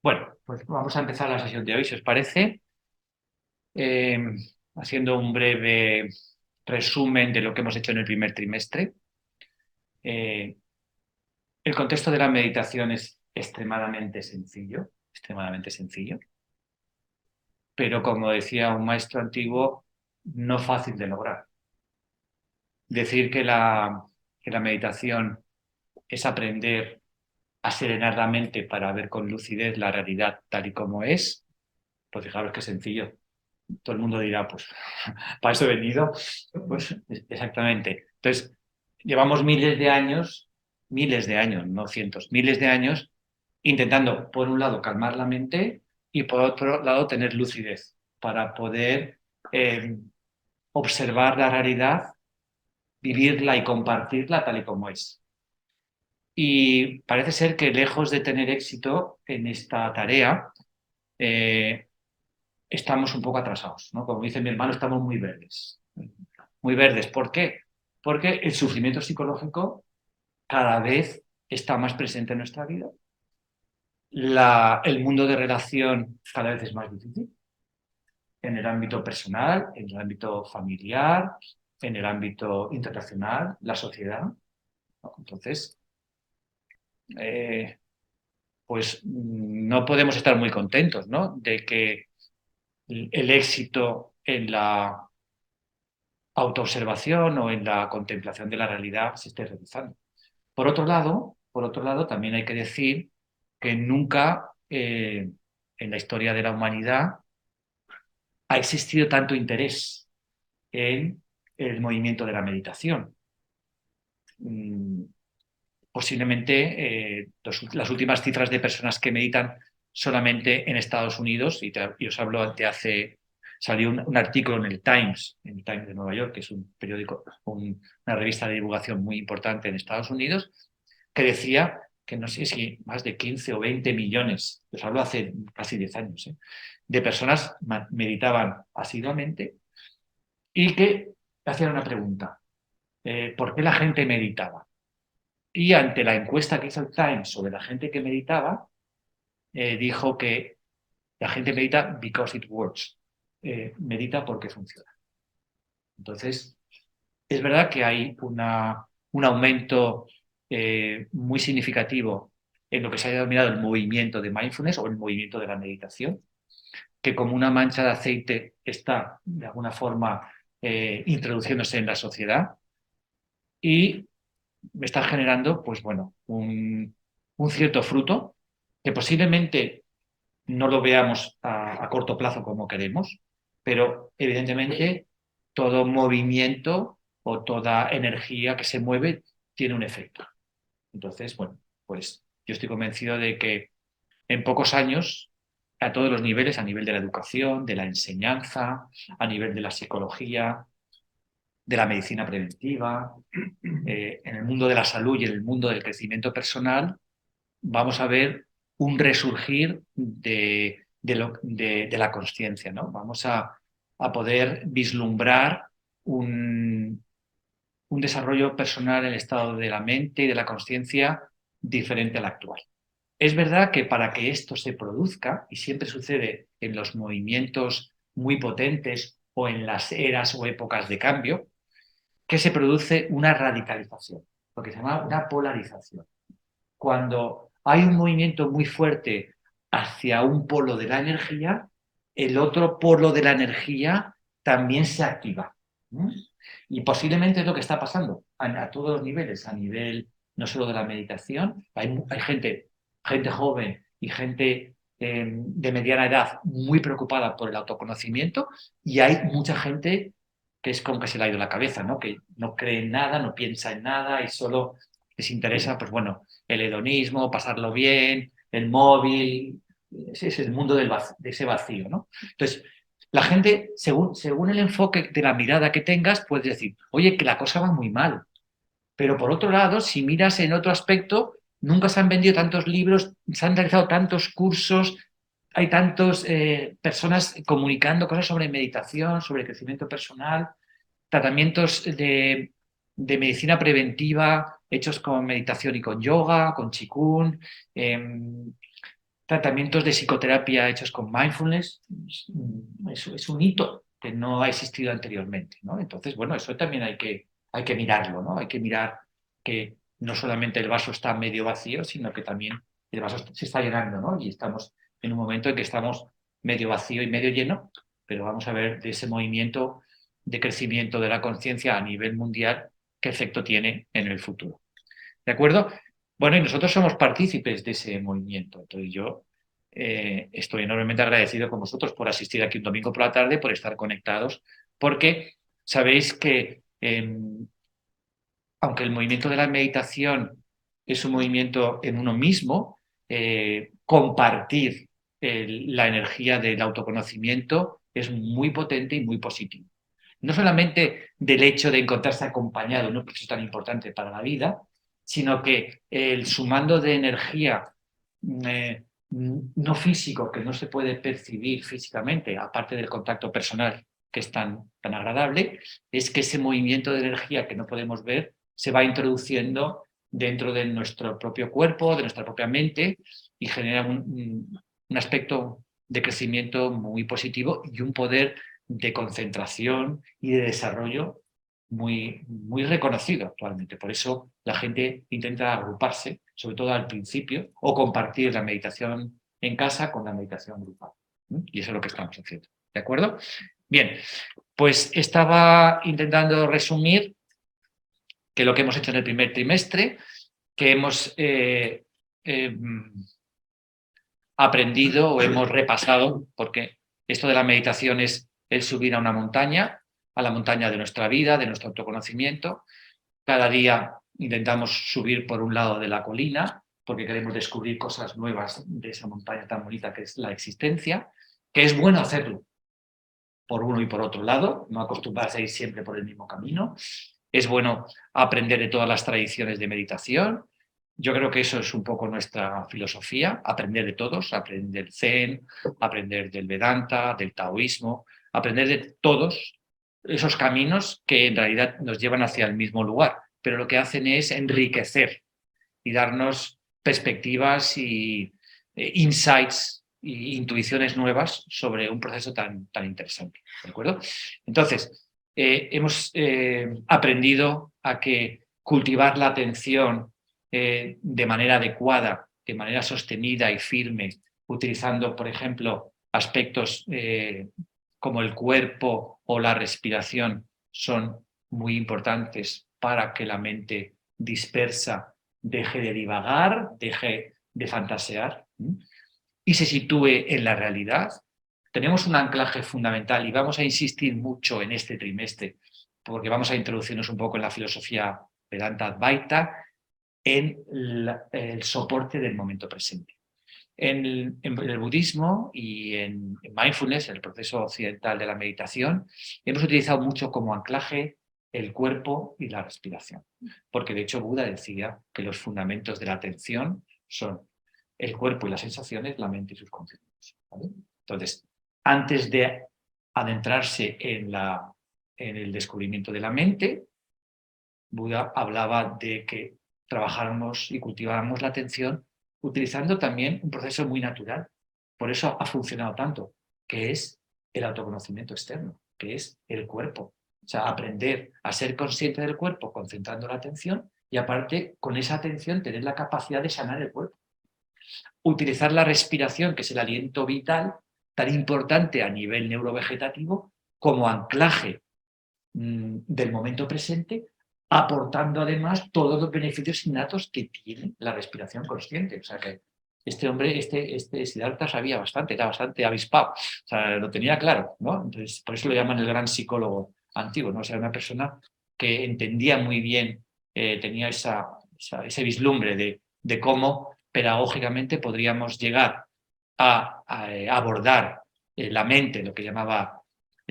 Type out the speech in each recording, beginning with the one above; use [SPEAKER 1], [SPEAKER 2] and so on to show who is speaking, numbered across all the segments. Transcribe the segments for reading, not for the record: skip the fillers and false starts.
[SPEAKER 1] Bueno, pues vamos a empezar la sesión de hoy, si os parece, eh, haciendo un breve resumen de lo que hemos hecho en el primer trimestre. Eh, el contexto de la meditación es extremadamente sencillo, pero como decía un maestro antiguo, no fácil de lograr. Decir que la meditación es aprender a serenar la mente para ver con lucidez la realidad tal y como es, pues fijaros qué sencillo. Todo el mundo dirá, pues, para eso he venido. Pues exactamente. Entonces, llevamos miles de años, no cientos, miles de años, intentando, por un lado, calmar la mente y por otro lado, tener lucidez para poder eh, observar la realidad, vivirla y compartirla tal y como es. Y parece ser que lejos de tener éxito en esta tarea, eh, estamos un poco atrasados, ¿no? Como dice mi hermano, estamos muy verdes. Muy verdes. ¿Por qué? Porque el sufrimiento psicológico cada vez está más presente en nuestra vida. El mundo de relación cada vez es más difícil en el ámbito personal, en el ámbito familiar, en el ámbito internacional, la sociedad, ¿no? Entonces, eh, pues no podemos estar muy contentos, ¿no? De que el éxito en la autoobservación o en la contemplación de la realidad se esté realizando. Por otro lado, también hay que decir que nunca en la historia de la humanidad ha existido tanto interés en el movimiento de la meditación. Mm, Posiblemente las últimas cifras de personas que meditan solamente en Estados Unidos, y os hablo de salió un artículo en el Times de Nueva York, que es un periódico, una revista de divulgación muy importante en Estados Unidos, que decía que no sé si más de 15 o 20 millones, os hablo hace casi 10 años, de personas meditaban asiduamente y que hacían una pregunta, ¿por qué la gente meditaba? Y ante la encuesta que hizo el Times sobre la gente que meditaba, dijo que la gente medita because it works, medita porque funciona. Entonces, es verdad que hay un aumento muy significativo en lo que se ha denominado el movimiento de mindfulness o el movimiento de la meditación, que como una mancha de aceite está de alguna forma introduciéndose en la sociedad y está generando, pues bueno, un cierto fruto que posiblemente no lo veamos a corto plazo como queremos, pero evidentemente todo movimiento o toda energía que se mueve tiene un efecto. Entonces, bueno, pues yo estoy convencido de que en pocos años, a todos los niveles, a nivel de la educación, de la enseñanza, a nivel de la psicología, de la medicina preventiva, en el mundo de la salud y en el mundo del crecimiento personal, vamos a ver un resurgir de la consciencia, ¿no? Vamos a poder vislumbrar un desarrollo personal en el estado de la mente y de la consciencia diferente al actual. Es verdad que para que esto se produzca, y siempre sucede en los movimientos muy potentes o en las eras o épocas de cambio, que se produce una radicalización, lo que se llama una polarización. Cuando hay un movimiento muy fuerte hacia un polo de la energía, el otro polo de la energía también se activa. ¿Mm? Y posiblemente es lo que está pasando a todos los niveles, a nivel no solo de la meditación, hay gente joven y gente de mediana edad muy preocupada por el autoconocimiento y hay mucha gente que es como que se le ha ido la cabeza, ¿no? Que no cree en nada, no piensa en nada y solo les interesa, pues bueno, el hedonismo, pasarlo bien, el móvil, ese es el mundo de ese vacío, ¿no? Entonces, la gente, según el enfoque de la mirada que tengas, puedes decir, oye, que la cosa va muy mal. Pero por otro lado, si miras en otro aspecto, nunca se han vendido tantos libros, se han realizado tantos cursos, hay tantas personas comunicando cosas sobre meditación, sobre crecimiento personal, tratamientos de medicina preventiva hechos con meditación y con yoga, con qigong. tratamientos de psicoterapia hechos con mindfulness es un hito que no ha existido anteriormente, ¿no? Entonces, bueno, eso también hay que mirarlo, ¿no? Hay que mirar que no solamente el vaso está medio vacío, sino que también el vaso se está llenando, ¿no? Y estamos en un momento en que estamos medio vacío y medio lleno, pero vamos a ver de ese movimiento de crecimiento de la conciencia a nivel mundial qué efecto tiene en el futuro. ¿De acuerdo? Bueno, y nosotros somos partícipes de ese movimiento. Entonces yo estoy enormemente agradecido con vosotros por asistir aquí un domingo por la tarde, por estar conectados, porque sabéis que aunque el movimiento de la meditación es un movimiento en uno mismo, compartir la energía del autoconocimiento es muy potente y muy positivo. No solamente del hecho de encontrarse acompañado en un proceso tan importante para la vida, sino que el sumando de energía eh, no físico, que no se puede percibir físicamente, aparte del contacto personal que es tan agradable, es que ese movimiento de energía que no podemos ver se va introduciendo dentro de nuestro propio cuerpo, de nuestra propia mente, y genera un aspecto de crecimiento muy positivo y un poder de concentración y de desarrollo muy reconocido actualmente. Por eso la gente intenta agruparse, sobre todo al principio, o compartir la meditación en casa con la meditación grupal. Y eso es lo que estamos haciendo. ¿De acuerdo? Bien, pues estaba intentando resumir que lo que hemos hecho en el primer trimestre, que hemos aprendido o hemos repasado, porque esto de la meditación es el subir a una montaña, a la montaña de nuestra vida, de nuestro autoconocimiento. Cada día intentamos subir por un lado de la colina, porque queremos descubrir cosas nuevas de esa montaña tan bonita que es la existencia, que es bueno hacerlo por uno y por otro lado, no acostumbrarse a ir siempre por el mismo camino. Es bueno aprender de todas las tradiciones de meditación. Yo creo que eso es un poco nuestra filosofía, aprender de todos, aprender del Zen, aprender del Vedanta, del taoísmo, aprender de todos esos caminos que en realidad nos llevan hacia el mismo lugar, pero lo que hacen es enriquecer y darnos perspectivas y insights e intuiciones nuevas sobre un proceso tan interesante. ¿De acuerdo? Entonces, hemos aprendido a que cultivar la atención de manera adecuada, de manera sostenida y firme, utilizando, por ejemplo, aspectos como el cuerpo o la respiración, son muy importantes para que la mente dispersa deje de divagar, deje de fantasear y se sitúe en la realidad. Tenemos un anclaje fundamental y vamos a insistir mucho en este trimestre porque vamos a introducirnos un poco en la filosofía Vedanta Advaita, en el soporte del momento presente. En el budismo y en mindfulness, en el proceso occidental de la meditación, hemos utilizado mucho como anclaje el cuerpo y la respiración. Porque de hecho Buda decía que los fundamentos de la atención son el cuerpo y las sensaciones, la mente y sus conceptos. ¿Vale? Entonces, antes de adentrarse en el descubrimiento de la mente, Buda hablaba de que trabajáramos y cultiváramos la atención utilizando también un proceso muy natural. Por eso ha funcionado tanto, que es el autoconocimiento externo, que es el cuerpo. O sea, aprender a ser consciente del cuerpo concentrando la atención y aparte con esa atención tener la capacidad de sanar el cuerpo. Utilizar la respiración, que es el aliento vital, tan importante a nivel neurovegetativo, como anclaje del momento presente, aportando además todos los beneficios innatos que tiene la respiración consciente. O sea que este hombre, Siddhartha sabía bastante, era bastante avispado, o sea, lo tenía claro, ¿no? Entonces, por eso lo llaman el gran psicólogo antiguo, ¿no? O sea, una persona que entendía muy bien, tenía ese vislumbre de cómo pedagógicamente podríamos llegar a abordar la mente, lo que llamaba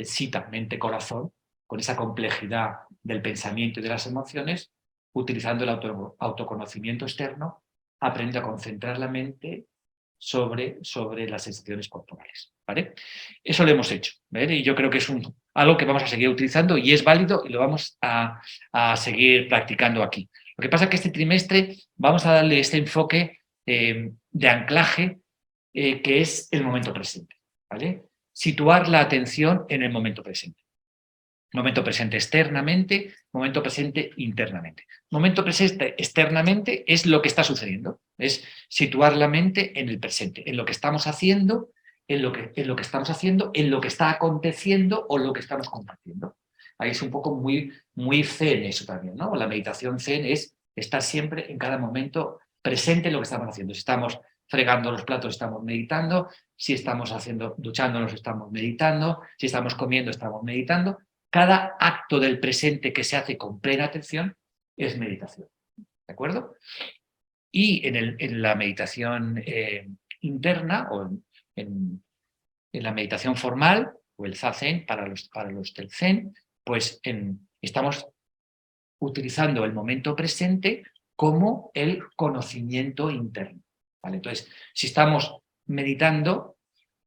[SPEAKER 1] cita, mente-corazón, con esa complejidad del pensamiento y de las emociones, utilizando el autoconocimiento externo, aprende a concentrar la mente sobre las sensaciones corporales. ¿Vale? Eso lo hemos hecho, ¿vale? Y yo creo que es algo que vamos a seguir utilizando y es válido y lo vamos a seguir practicando aquí. Lo que pasa es que este trimestre vamos a darle este enfoque de anclaje que es el momento presente, ¿vale? Situar la atención en el momento presente. Momento presente externamente, momento presente internamente. Momento presente externamente es lo que está sucediendo, es situar la mente en el presente, en lo que estamos haciendo, en lo que estamos haciendo, en lo que está aconteciendo o lo que estamos compartiendo. Ahí es un poco muy zen eso también, ¿no? La meditación zen es estar siempre en cada momento presente en lo que estamos haciendo. Si estamos fregando los platos, estamos meditando. Si estamos duchándonos, estamos meditando. Si estamos comiendo, estamos meditando. Cada acto del presente que se hace con plena atención es meditación, ¿de acuerdo? Y en la meditación interna o en la meditación formal o el zazen para los del zen, pues estamos utilizando el momento presente como el conocimiento interno, ¿vale? Entonces, si estamos meditando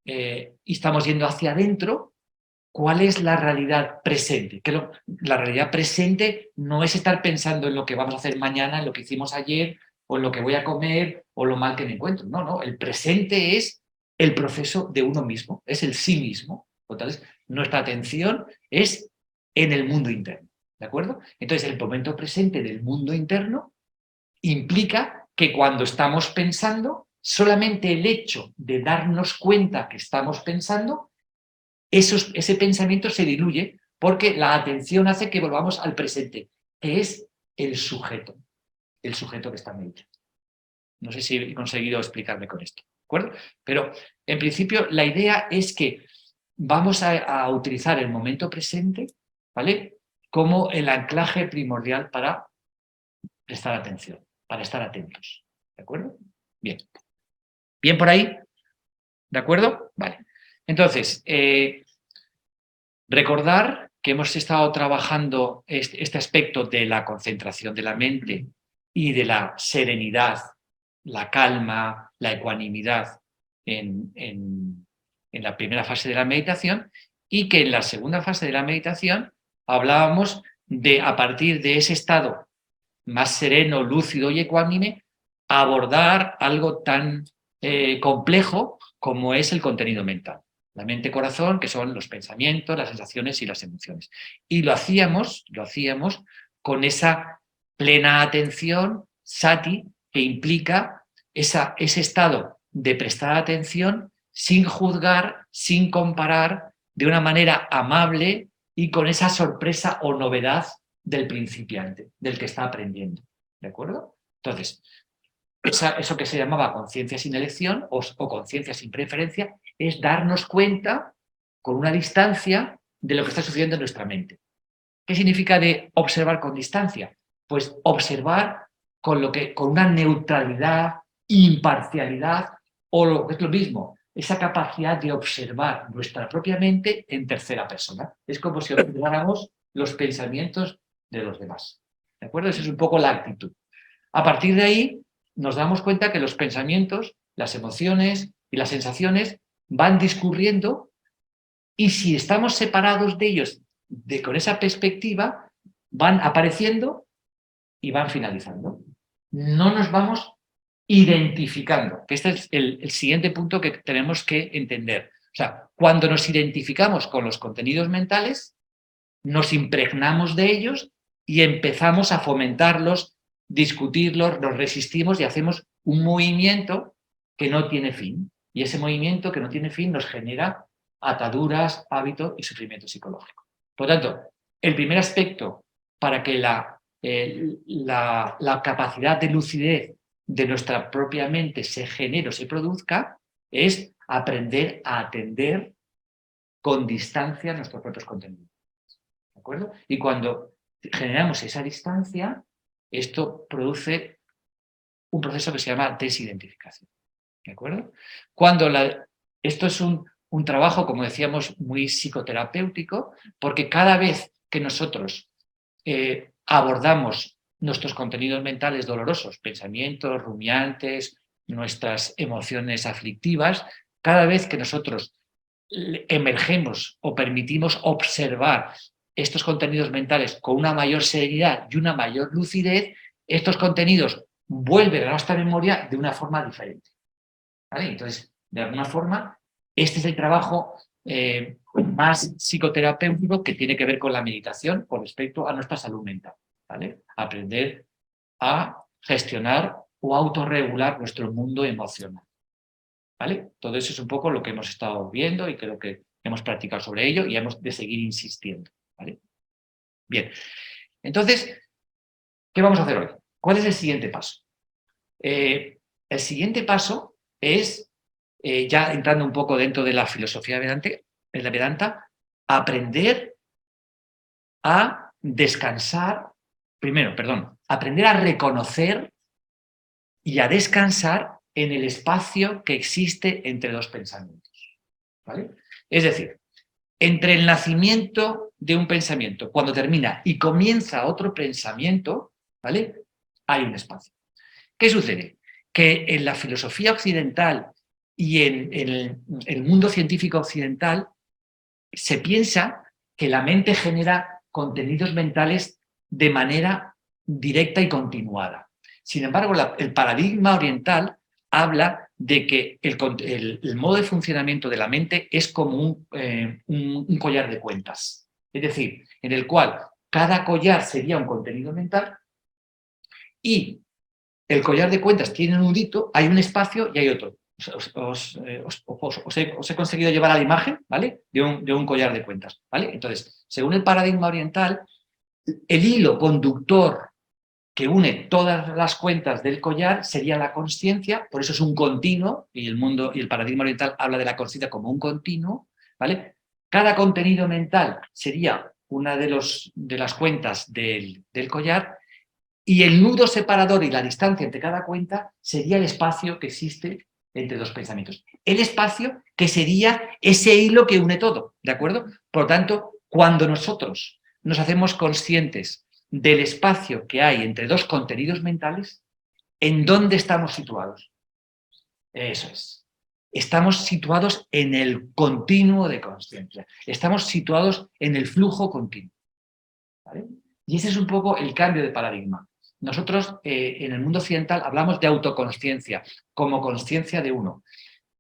[SPEAKER 1] y estamos yendo hacia adentro, ¿cuál es la realidad presente? La realidad presente no es estar pensando en lo que vamos a hacer mañana, en lo que hicimos ayer, o en lo que voy a comer, o lo mal que me encuentro. No, no, el presente es el proceso de uno mismo, es el sí mismo. Entonces, nuestra atención es en el mundo interno, ¿de acuerdo? Entonces, el momento presente del mundo interno implica que cuando estamos pensando, solamente el hecho de darnos cuenta que estamos pensando, ese pensamiento se diluye porque la atención hace que volvamos al presente, que es el sujeto que está meditando. No sé si he conseguido explicarme con esto, ¿de acuerdo? Pero en principio la idea es que vamos a utilizar el momento presente, ¿vale? Como el anclaje primordial para prestar atención, para estar atentos, ¿de acuerdo? Bien. ¿Bien por ahí? ¿De acuerdo? Vale. Entonces, recordar que hemos estado trabajando este aspecto de la concentración de la mente y de la serenidad, la calma, la ecuanimidad en la primera fase de la meditación, y que en la segunda fase de la meditación hablábamos de, a partir de ese estado más sereno, lúcido y ecuánime, abordar algo tan complejo como es el contenido mental. La mente-corazón, que son los pensamientos, las sensaciones y las emociones. Y lo hacíamos con esa plena atención, sati, que implica ese estado de prestar atención sin juzgar, sin comparar, de una manera amable y con esa sorpresa o novedad del principiante, del que está aprendiendo. ¿De acuerdo? Entonces, eso que se llamaba conciencia sin elección o conciencia sin preferencia es darnos cuenta con una distancia de lo que está sucediendo en nuestra mente. ¿Qué significa de observar con distancia? Pues observar con una neutralidad, imparcialidad, o lo que es lo mismo, esa capacidad de observar nuestra propia mente en tercera persona. Es como si observáramos los pensamientos de los demás. ¿De acuerdo? Esa es un poco la actitud. A partir de ahí nos damos cuenta que los pensamientos, las emociones y las sensaciones van discurriendo, y si estamos separados de ellos con esa perspectiva, van apareciendo y van finalizando. No nos vamos identificando, que este es el siguiente punto que tenemos que entender. O sea, cuando nos identificamos con los contenidos mentales, nos impregnamos de ellos y empezamos a fomentarlos, discutirlos, los resistimos y hacemos un movimiento que no tiene fin. Y ese movimiento que no tiene fin nos genera ataduras, hábitos y sufrimiento psicológico. Por lo tanto, el primer aspecto para que la capacidad de lucidez de nuestra propia mente se genere o se produzca es aprender a atender con distancia nuestros propios contenidos. ¿De acuerdo? Y cuando generamos esa distancia, esto produce un proceso que se llama desidentificación. ¿De acuerdo? Esto es un trabajo, como decíamos, muy psicoterapéutico, porque cada vez que nosotros abordamos nuestros contenidos mentales dolorosos, pensamientos, rumiantes, nuestras emociones aflictivas, cada vez que nosotros emergemos o permitimos observar estos contenidos mentales con una mayor serenidad y una mayor lucidez, estos contenidos vuelven a nuestra memoria de una forma diferente. ¿Vale? Entonces, de alguna forma, este es el trabajo más psicoterapéutico que tiene que ver con la meditación con respecto a nuestra salud mental, ¿vale? Aprender a gestionar o autorregular nuestro mundo emocional, ¿vale? Todo eso es un poco lo que hemos estado viendo y creo que hemos practicado sobre ello y hemos de seguir insistiendo, ¿vale? Bien, entonces, ¿qué vamos a hacer hoy? ¿Cuál es el siguiente paso? El siguiente paso es, ya entrando un poco dentro de la filosofía Vedanta, aprender a descansar, aprender a reconocer y a descansar en el espacio que existe entre dos pensamientos, ¿vale? Es decir, entre el nacimiento de un pensamiento, cuando termina y comienza otro pensamiento, ¿vale? Hay un espacio. ¿Qué sucede? Que en la filosofía occidental y en el mundo científico occidental se piensa que la mente genera contenidos mentales de manera directa y continuada. Sin embargo, el paradigma oriental habla de que el modo de funcionamiento de la mente es como un collar de cuentas. Es decir, en el cual cada collar sería un contenido mental y el collar de cuentas tiene un nudito, hay un espacio y hay otro. Os he conseguido llevar a la imagen, ¿vale? De un collar de cuentas, ¿vale? Entonces, según el paradigma oriental, el hilo conductor que une todas las cuentas del collar sería la consciencia, por eso es un continuo, y el paradigma oriental habla de la consciencia como un continuo, ¿vale? Cada contenido mental sería una de las cuentas del collar, y el nudo separador y la distancia entre cada cuenta sería el espacio que existe entre dos pensamientos. El espacio que sería ese hilo que une todo, ¿de acuerdo? Por lo tanto, cuando nosotros nos hacemos conscientes del espacio que hay entre dos contenidos mentales, ¿en dónde estamos situados? Eso es. Estamos situados en el continuo de consciencia. Estamos situados en el flujo continuo, ¿vale? Y ese es un poco el cambio de paradigma. Nosotros en el mundo occidental hablamos de autoconsciencia como consciencia de uno.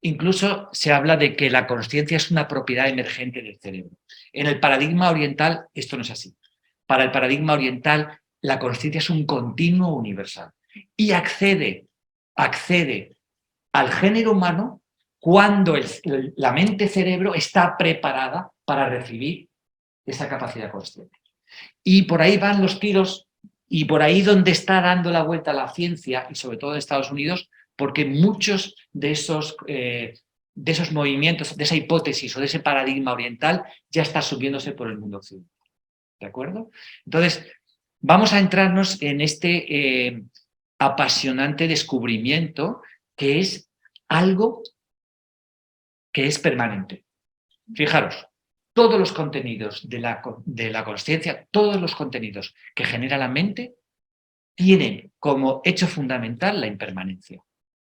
[SPEAKER 1] Incluso se habla de que la consciencia es una propiedad emergente del cerebro. En el paradigma oriental esto no es así. Para el paradigma oriental la consciencia es un continuo universal y accede al género humano cuando la mente-cerebro está preparada para recibir esa capacidad consciente. Y por ahí van los tiros y por ahí donde está dando la vuelta la ciencia y sobre todo en Estados Unidos, porque muchos de esos movimientos, de esa hipótesis o de ese paradigma oriental ya está subiéndose por el mundo occidental. ¿De acuerdo? Entonces, vamos a entrarnos en este apasionante descubrimiento que es algo que es permanente. Fijaros, todos los contenidos de la consciencia, todos los contenidos que genera la mente, tienen como hecho fundamental la impermanencia.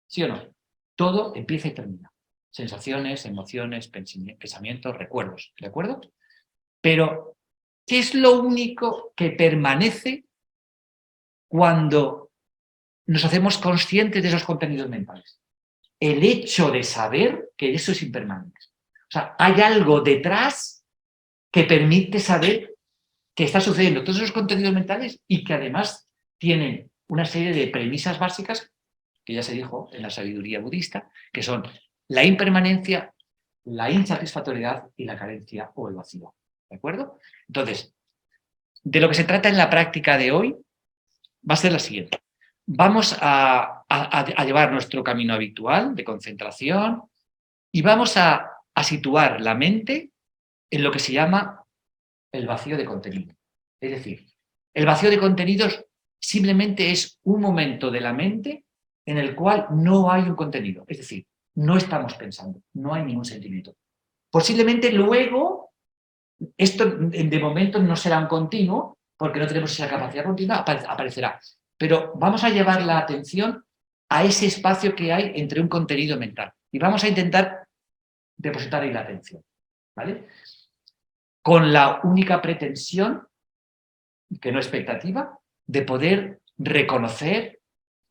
[SPEAKER 1] ¿Sí o no? Todo empieza y termina. Sensaciones, emociones, pensamientos, recuerdos. ¿De acuerdo? Pero, ¿qué es lo único que permanece cuando nos hacemos conscientes de esos contenidos mentales? El hecho de saber que eso es impermanente. O sea, hay algo detrás que permite saber que está sucediendo todos esos contenidos mentales y que además tienen una serie de premisas básicas que ya se dijo en la sabiduría budista, que son la impermanencia, la insatisfactoriedad y la carencia o el vacío. ¿De acuerdo? Entonces, de lo que se trata en la práctica de hoy va a ser la siguiente. Vamos a llevar nuestro camino habitual de concentración y vamos a situar la mente en lo que se llama el vacío de contenido. Es decir, el vacío de contenidos simplemente es un momento de la mente en el cual no hay un contenido. Es decir, no estamos pensando, no hay ningún sentimiento. Posiblemente luego, esto de momento no será un continuo, porque no tenemos esa capacidad continua, aparecerá. Pero vamos a llevar la atención a ese espacio que hay entre un contenido mental. Y vamos a intentar depositar ahí la atención, ¿vale? Con la única pretensión, que no expectativa, de poder reconocer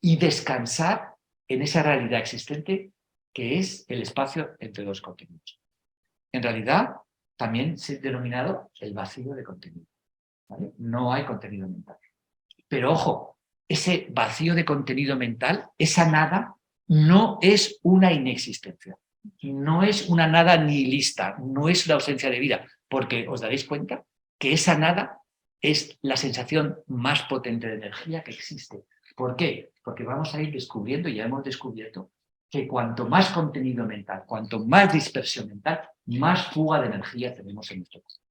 [SPEAKER 1] y descansar en esa realidad existente que es el espacio entre dos contenidos. En realidad, también se ha denominado el vacío de contenido, ¿vale? No hay contenido mental. Pero ojo, ese vacío de contenido mental, esa nada, no es una inexistencia. No es una nada nihilista, no es la ausencia de vida, porque os daréis cuenta que esa nada es la sensación más potente de energía que existe. ¿Por qué? Porque vamos a ir descubriendo, y ya hemos descubierto, que cuanto más contenido mental, cuanto más dispersión mental, más fuga de energía tenemos en nuestro cuerpo.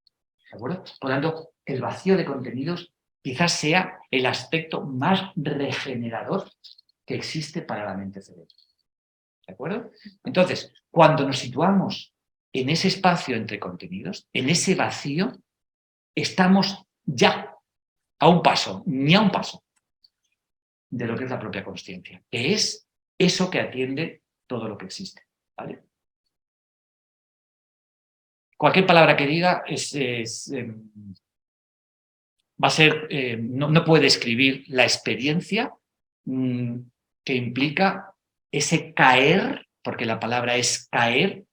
[SPEAKER 1] ¿De acuerdo? Por lo tanto, el vacío de contenidos quizás sea el aspecto más regenerador que existe para la mente cerebral. ¿De acuerdo? Entonces, cuando nos situamos en ese espacio entre contenidos, en ese vacío, estamos ya a un paso, ni a un paso, de lo que es la propia consciencia, que es eso que atiende todo lo que existe. ¿Vale? Cualquier palabra que diga va a ser, no puede describir la experiencia que implica ese caer, porque la palabra es caer,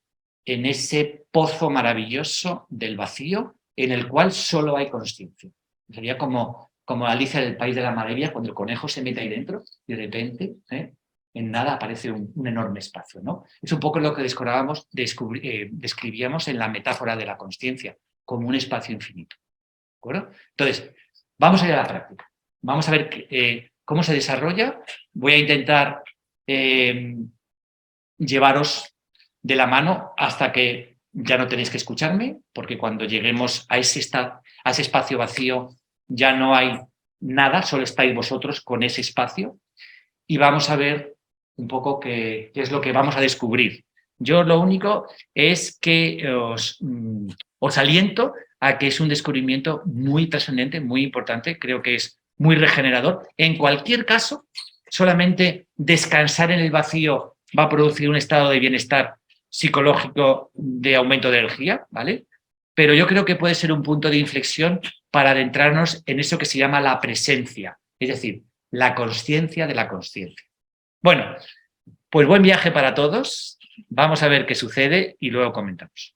[SPEAKER 1] en ese pozo maravilloso del vacío en el cual solo hay consciencia. Sería como Alicia del País de la Maravilla, cuando el conejo se mete ahí dentro y de repente en nada aparece un enorme espacio, ¿no? Es un poco lo que describíamos en la metáfora de la consciencia, como un espacio infinito. ¿De acuerdo? Entonces, vamos a ir a la práctica. Vamos a ver cómo se desarrolla. Voy a intentar llevaros de la mano hasta que ya no tenéis que escucharme, porque cuando lleguemos a ese espacio vacío ya no hay nada, solo estáis vosotros con ese espacio y vamos a ver un poco qué es lo que vamos a descubrir. Yo lo único es que os aliento a que es un descubrimiento muy trascendente, muy importante, creo que es muy regenerador. En cualquier caso, solamente descansar en el vacío va a producir un estado de bienestar psicológico de aumento de energía, ¿vale? Pero yo creo que puede ser un punto de inflexión para adentrarnos en eso que se llama la presencia, es decir, la consciencia de la consciencia. Bueno, pues buen viaje para todos. Vamos a ver qué sucede y luego comentamos.